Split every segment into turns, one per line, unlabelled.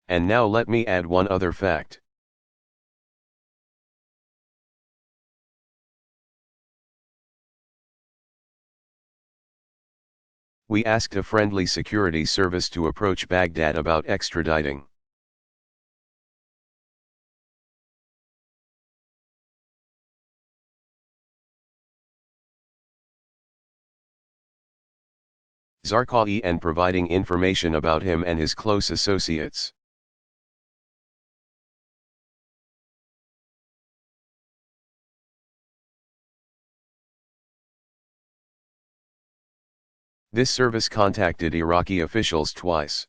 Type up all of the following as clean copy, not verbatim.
And now let me add one other fact. We asked a friendly security service to approach Baghdad about extraditing. Zarqawi and providing information about him and his close associates. This service contacted Iraqi officials twice.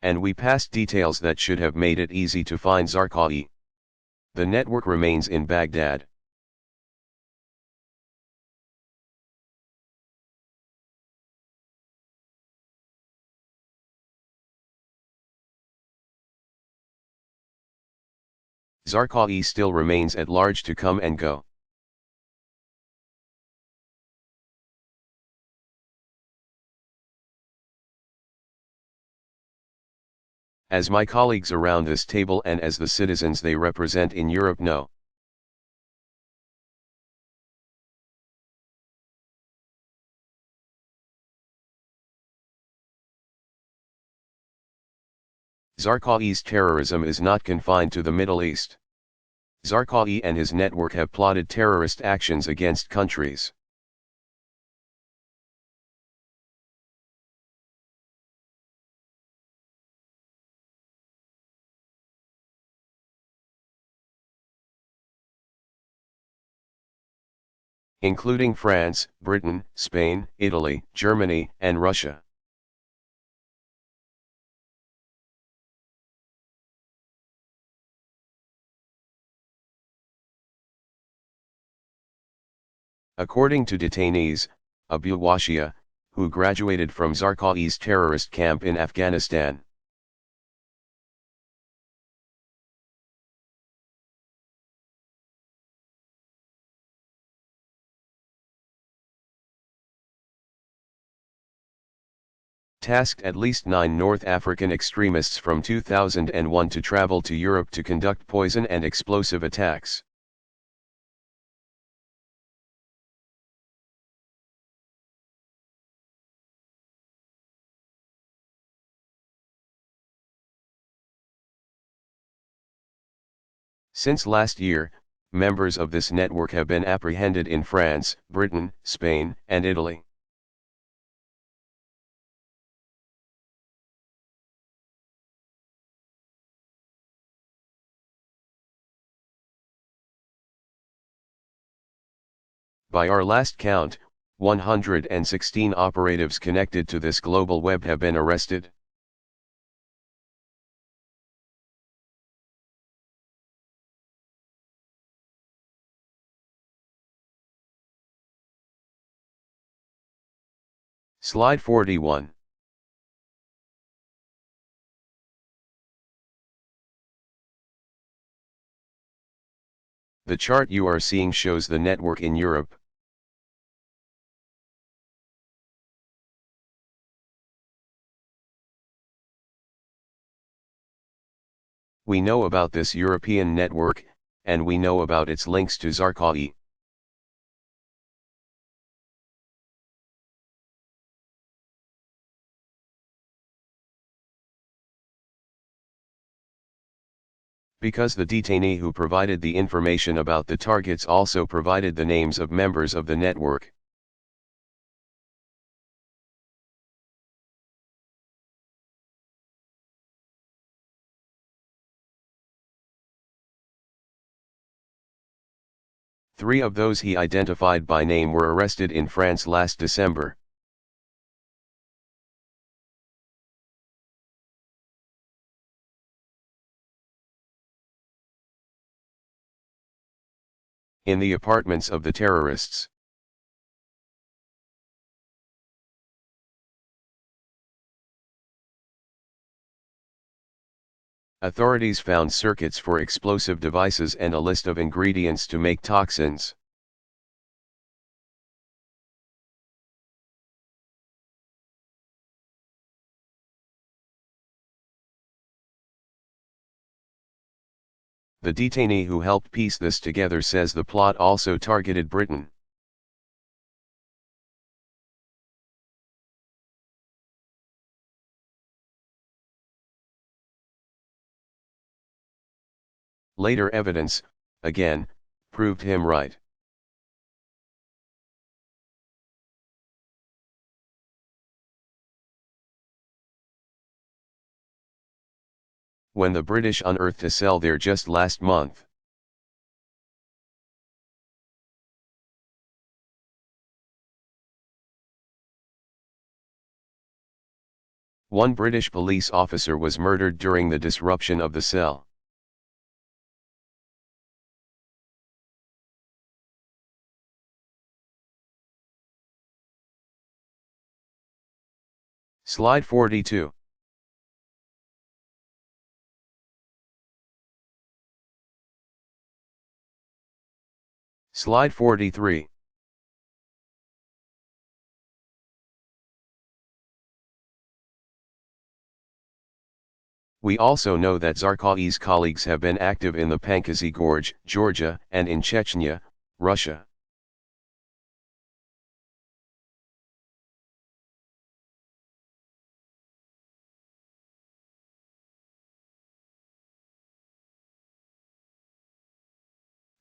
And we passed details that should have made it easy to find Zarqawi. The network remains in Baghdad. Zarqawi still remains at large to come and go. As my colleagues around this table and as the citizens they represent in Europe know. Zarqawi's terrorism is not confined to the Middle East. Zarqawi and his network have plotted terrorist actions against countries. Including France, Britain, Spain, Italy, Germany, and Russia. According to detainees, Abu Washia, who graduated from Zarqawi's terrorist camp in Afghanistan. Tasked at least 9 North African extremists from 2001 to travel to Europe to conduct poison and explosive attacks. Since last year, members of this network have been apprehended in France, Britain, Spain, and Italy. By our last count, 116 operatives connected to this global web have been arrested. Slide 41. The chart you are seeing shows the network in Europe. We know about this European network, and we know about its links to Zarqawi. Because the detainee who provided the information about the targets also provided the names of members of the network. Three of those he identified by name were arrested in France last December. In the apartments of the terrorists. Authorities found circuits for explosive devices and a list of ingredients to make toxins. The detainee who helped piece this together says the plot also targeted Britain. Later evidence, again, proved him right. When the British unearthed a cell there just last month. One British police officer was murdered during the disruption of the cell. Slide 42. Slide 43. We also know that Zarqawi's colleagues have been active in the Pankazi Gorge, Georgia, and in Chechnya, Russia.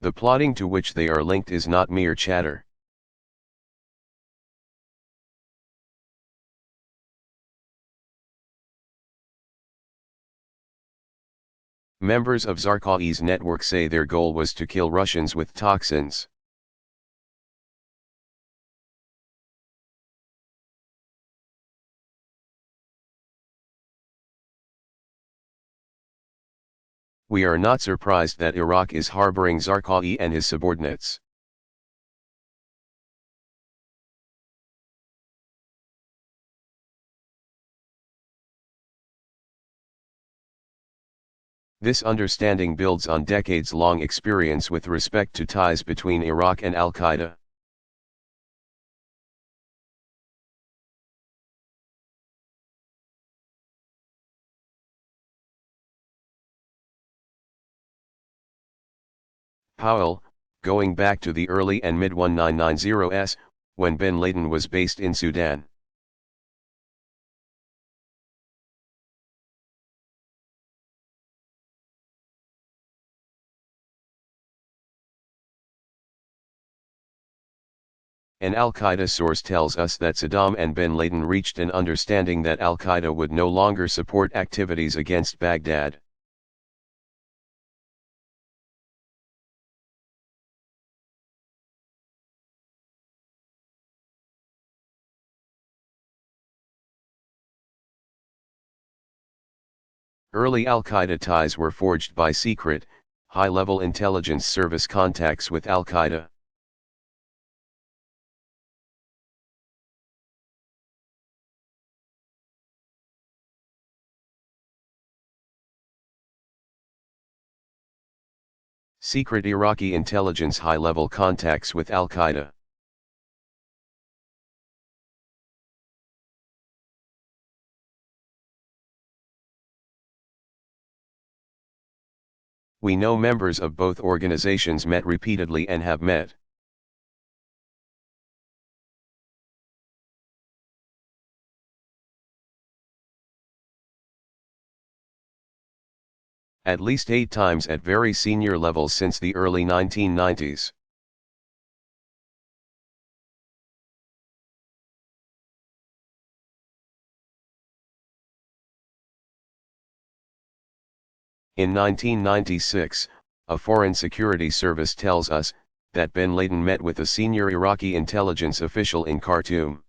The plotting to which they are linked is not mere chatter. Members of Zarqawi's network say their goal was to kill Russians with toxins. We are not surprised that Iraq is harboring Zarqawi and his subordinates. This understanding builds on decades-long experience with respect to ties between Iraq and Al-Qaeda. Powell, going back to the early and mid-1990s, when bin Laden was based in Sudan. An Al-Qaeda source tells us that Saddam and bin Laden reached an understanding that Al-Qaeda would no longer support activities against Baghdad. Early Al-Qaeda ties were forged by secret, high-level intelligence service contacts with Al-Qaeda. Secret Iraqi intelligence high-level contacts with Al-Qaeda. We know members of both organizations met repeatedly and have met. At least 8 times at very senior levels since the early 1990s. In 1996, a Foreign Security Service tells us that bin Laden met with a senior Iraqi intelligence official in Khartoum.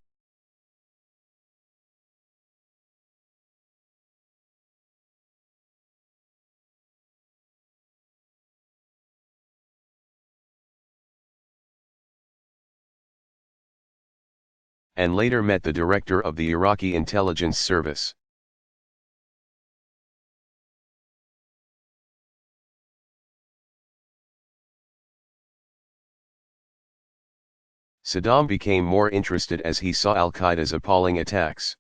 And later met the director of the Iraqi intelligence service. Saddam became more interested as he saw Al-Qaeda's appalling attacks.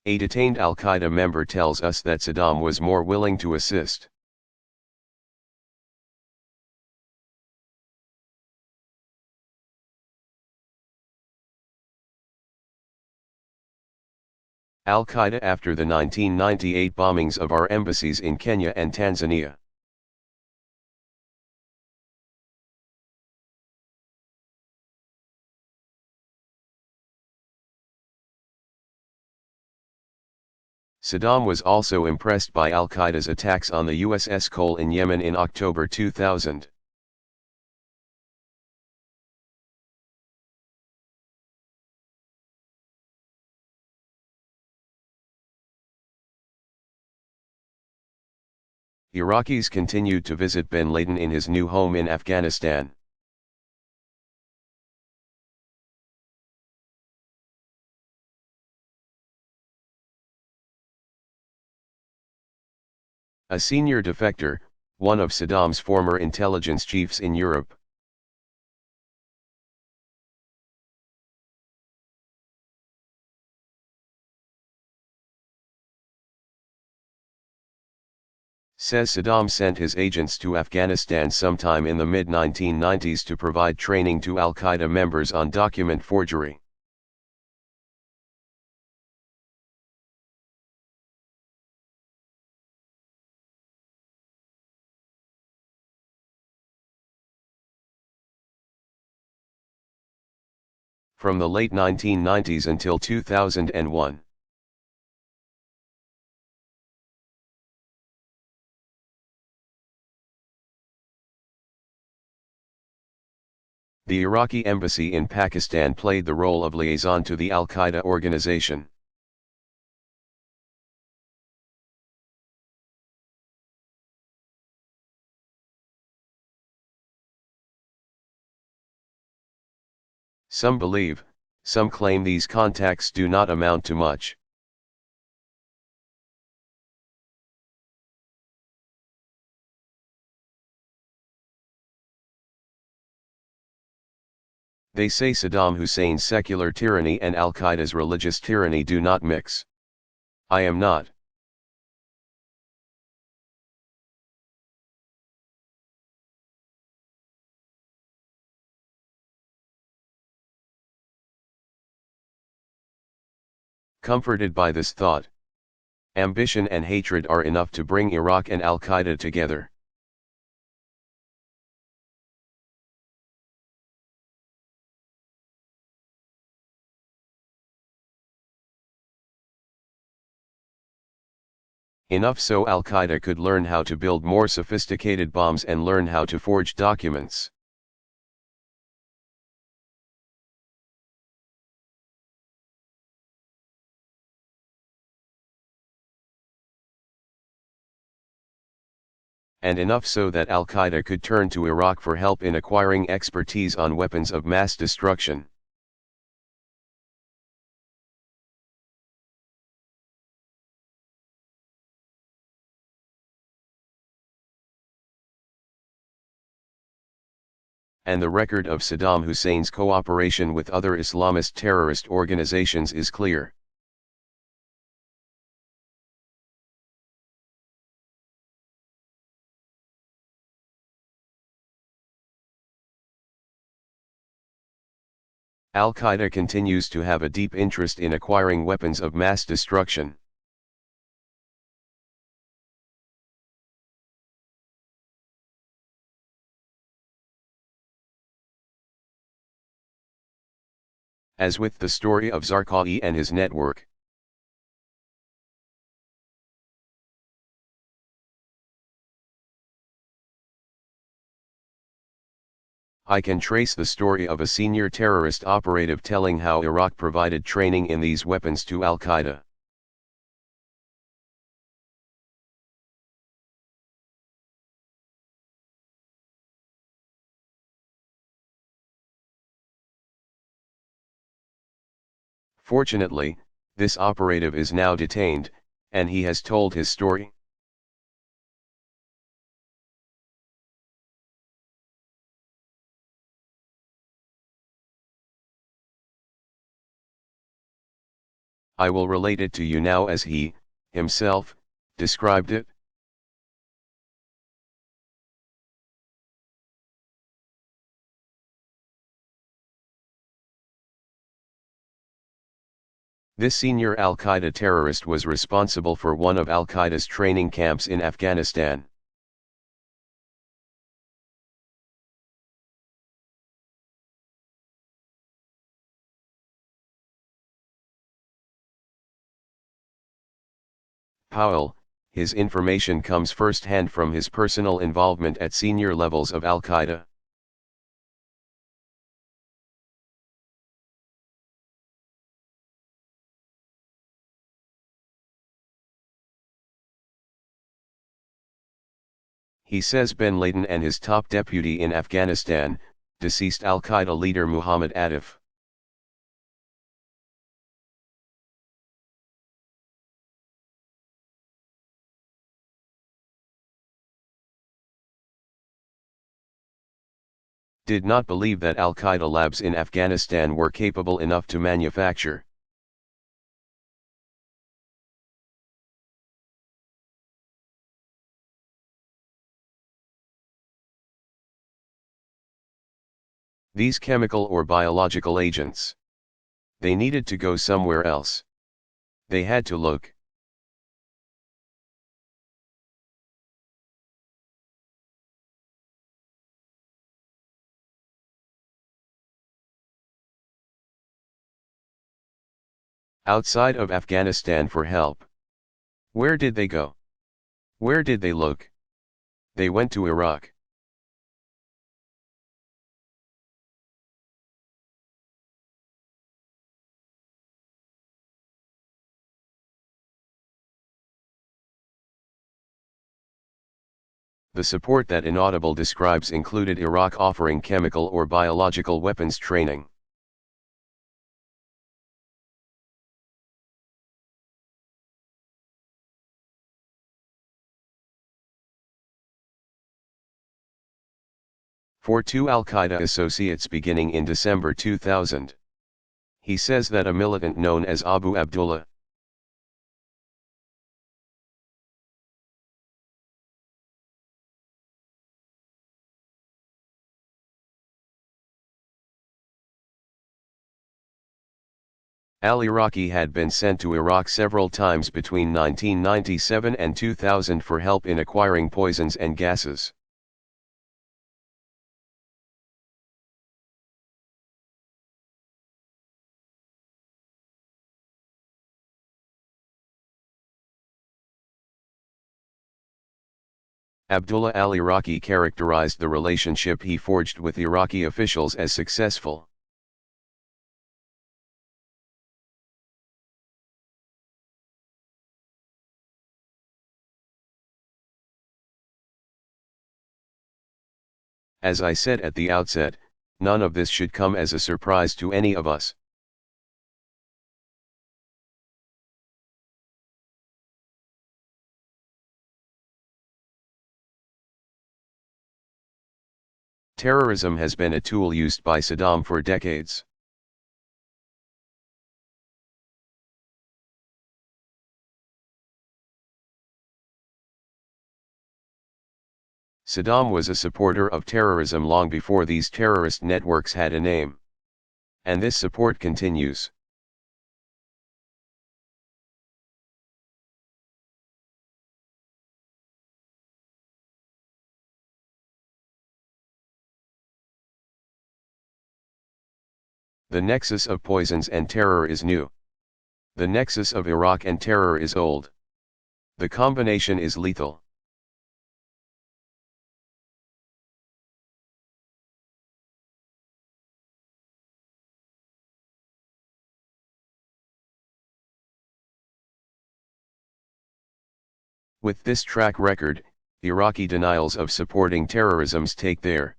A detained al-Qaeda member tells us that Saddam was more willing to assist. Al-Qaeda after the 1998 bombings of our embassies in Kenya and Tanzania. Saddam was also impressed by al-Qaeda's attacks on the USS Cole in Yemen in October 2000. Iraqis continued to visit bin Laden in his new home in Afghanistan. A senior defector, one of Saddam's former intelligence chiefs in Europe. Says Saddam sent his agents to Afghanistan sometime in the mid-1990s to provide training to al-Qaeda members on document forgery. From the late 1990s until 2001. The Iraqi embassy in Pakistan played the role of liaison to the al-Qaeda organization. Some believe, some claim these contacts do not amount to much. They say Saddam Hussein's secular tyranny and al-Qaeda's religious tyranny do not mix. I am not. Comforted by this thought, ambition and hatred are enough to bring Iraq and al-Qaeda together. Enough so al-Qaeda could learn how to build more sophisticated bombs and learn how to forge documents. And enough so that al-Qaeda could turn to Iraq for help in acquiring expertise on weapons of mass destruction. And the record of Saddam Hussein's cooperation with other Islamist terrorist organizations is clear. Al-Qaeda continues to have a deep interest in acquiring weapons of mass destruction. As with the story of Zarqawi and his network. I can trace the story of a senior terrorist operative telling how Iraq provided training in these weapons to al-Qaeda. Fortunately, this operative is now detained, and he has told his story. I will relate it to you now as he, himself, described it. This senior al-Qaeda terrorist was responsible for one of al-Qaeda's training camps in Afghanistan. Powell, his information comes first-hand from his personal involvement at senior levels of al-Qaeda. He says bin Laden and his top deputy in Afghanistan, deceased al-Qaeda leader Muhammad Atif, did not believe that al-Qaeda labs in Afghanistan were capable enough to manufacture. These chemical or biological agents. They needed to go somewhere else. They had to look. Outside of Afghanistan for help. Where did they go? Where did they look? They went to Iraq. The support that Inaudible describes included Iraq offering chemical or biological weapons training. For two al-Qaeda associates beginning in December 2000. He says that a militant known as Abu Abdullah al-Iraqi had been sent to Iraq several times between 1997 and 2000 for help in acquiring poisons and gases. Abdullah al-Iraqi characterized the relationship he forged with Iraqi officials as successful. As I said at the outset, none of this should come as a surprise to any of us. Terrorism has been a tool used by Saddam for decades. Saddam was a supporter of terrorism long before these terrorist networks had a name. And this support continues. The nexus of poisons and terror is new. The nexus of Iraq and terror is old. The combination is lethal. With this track record, Iraqi denials of supporting terrorism take their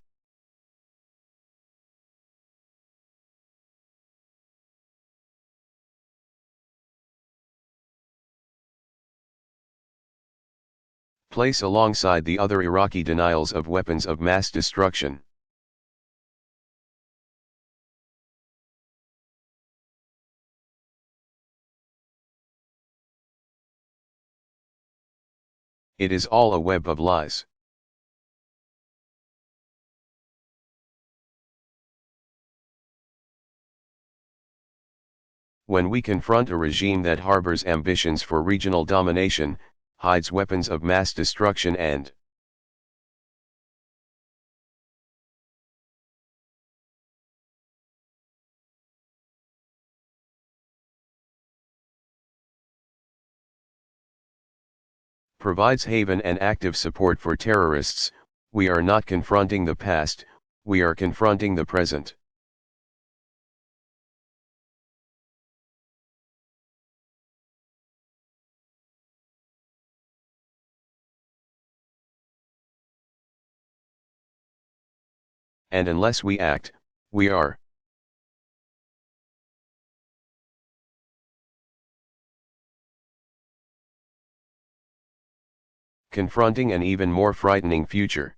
place alongside the other Iraqi denials of weapons of mass destruction. It is all a web of lies. When we confront a regime that harbors ambitions for regional domination, hides weapons of mass destruction and provides haven and active support for terrorists, we are not confronting the past, we are confronting the present. And unless we act, we are confronting an even more frightening future.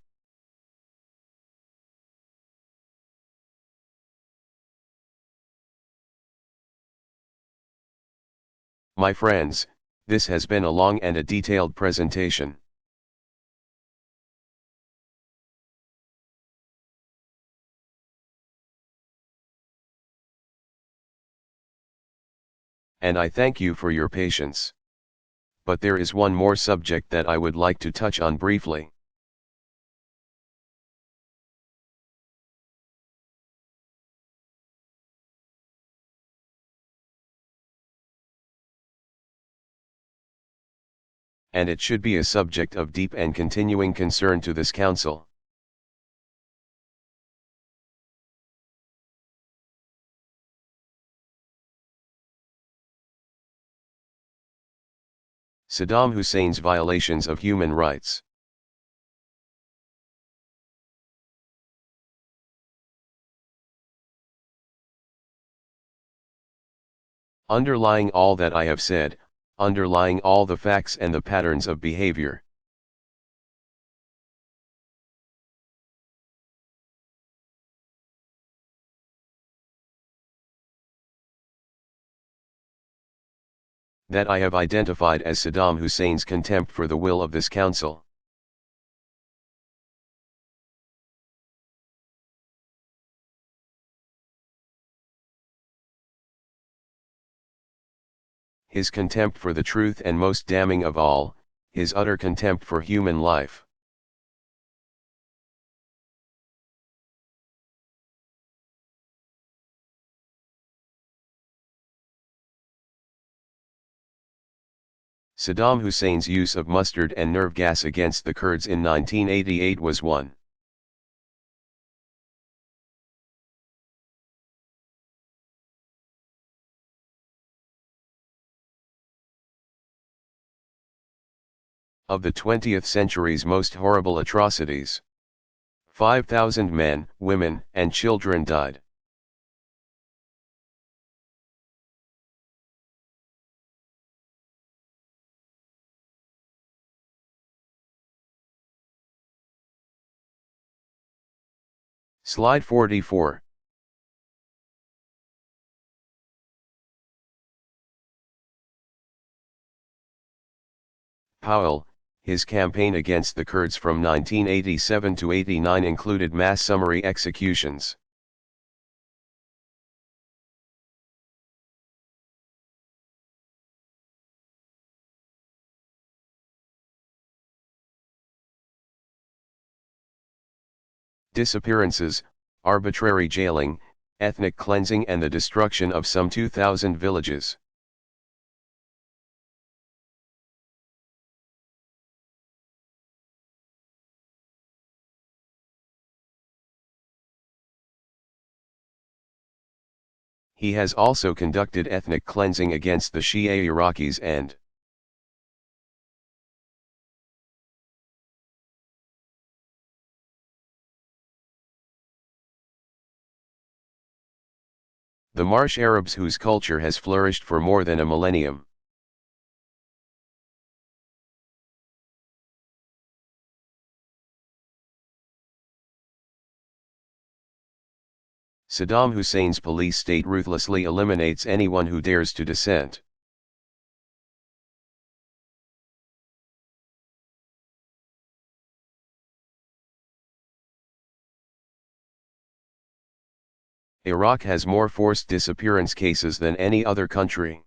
My friends, this has been a long and a detailed presentation. And I thank you for your patience. But there is one more subject that I would like to touch on briefly. And it should be a subject of deep and continuing concern to this Council. Saddam Hussein's violations of human rights. Underlying all that I have said, underlying all the facts and the patterns of behavior, that I have identified as Saddam Hussein's contempt for the will of this Council. His contempt for the truth, and most damning of all, his utter contempt for human life. Saddam Hussein's use of mustard and nerve gas against the Kurds in 1988 was one. Of the 20th century's most horrible atrocities. 5,000 men, women, and children died. Slide 44. Powell, his campaign against the Kurds from 1987 to 89 included mass summary executions. Disappearances, arbitrary jailing, ethnic cleansing, and the destruction of some 2,000 villages. He has also conducted ethnic cleansing against the Shia Iraqis and the Marsh Arabs, whose culture has flourished for more than a millennium. Saddam Hussein's police state ruthlessly eliminates anyone who dares to dissent. Iraq has more forced disappearance cases than any other country.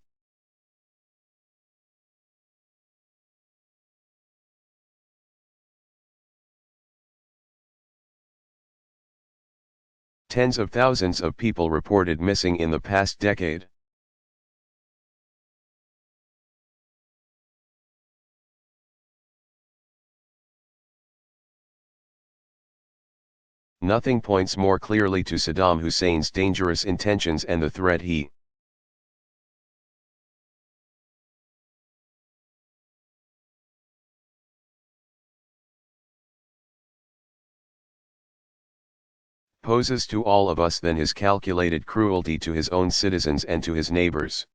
Tens of thousands of people reported missing in the past decade. Nothing points more clearly to Saddam Hussein's dangerous intentions and the threat he poses to all of us than his calculated cruelty to his own citizens and to his neighbors.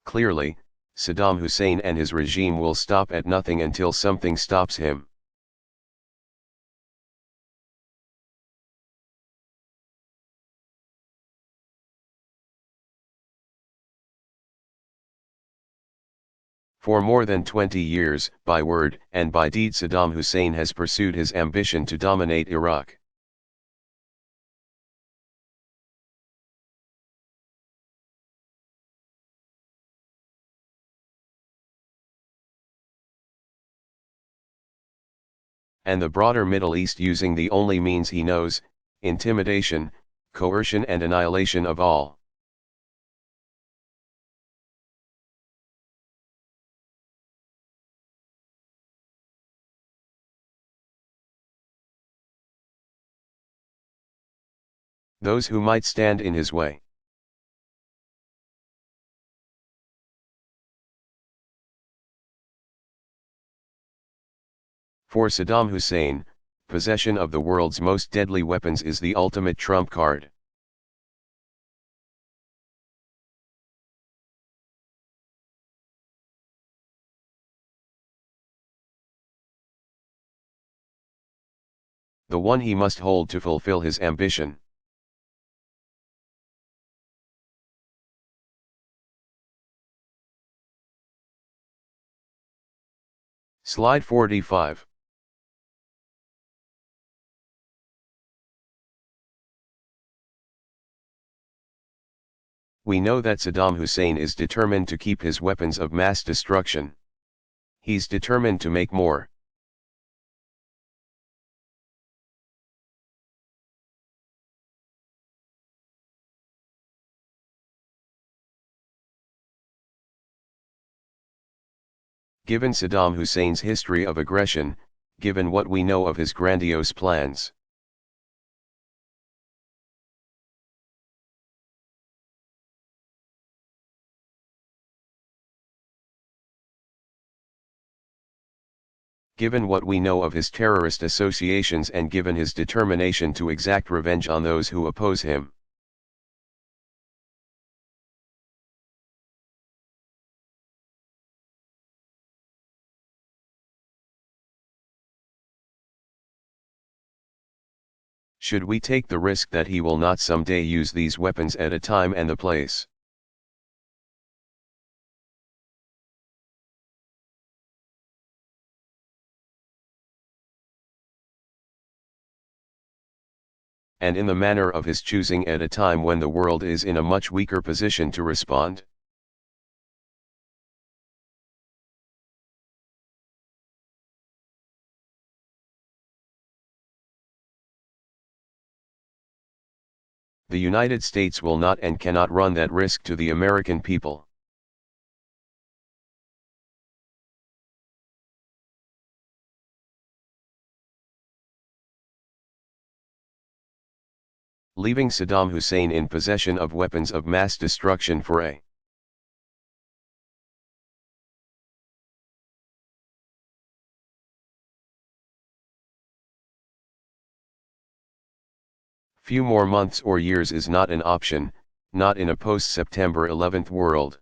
Clearly, Saddam Hussein and his regime will stop at nothing until something stops him. For more than 20 years, by word and by deed, Saddam Hussein has pursued his ambition to dominate Iraq. And the broader Middle East using the only means he knows: intimidation, coercion and annihilation of all. Those who might stand in his way. For Saddam Hussein, possession of the world's most deadly weapons is the ultimate trump card. The one he must hold to fulfill his ambition. Slide 45. We know that Saddam Hussein is determined to keep his weapons of mass destruction. He's determined to make more. Given Saddam Hussein's history of aggression, given what we know of his grandiose plans, given what we know of his terrorist associations and given his determination to exact revenge on those who oppose him, should we take the risk that he will not someday use these weapons at a time and the place? And in the manner of his choosing at a time when the world is in a much weaker position to respond? The United States will not and cannot run that risk to the American people. Leaving Saddam Hussein in possession of weapons of mass destruction for a few more months or years is not an option, not in a post-September 11 world.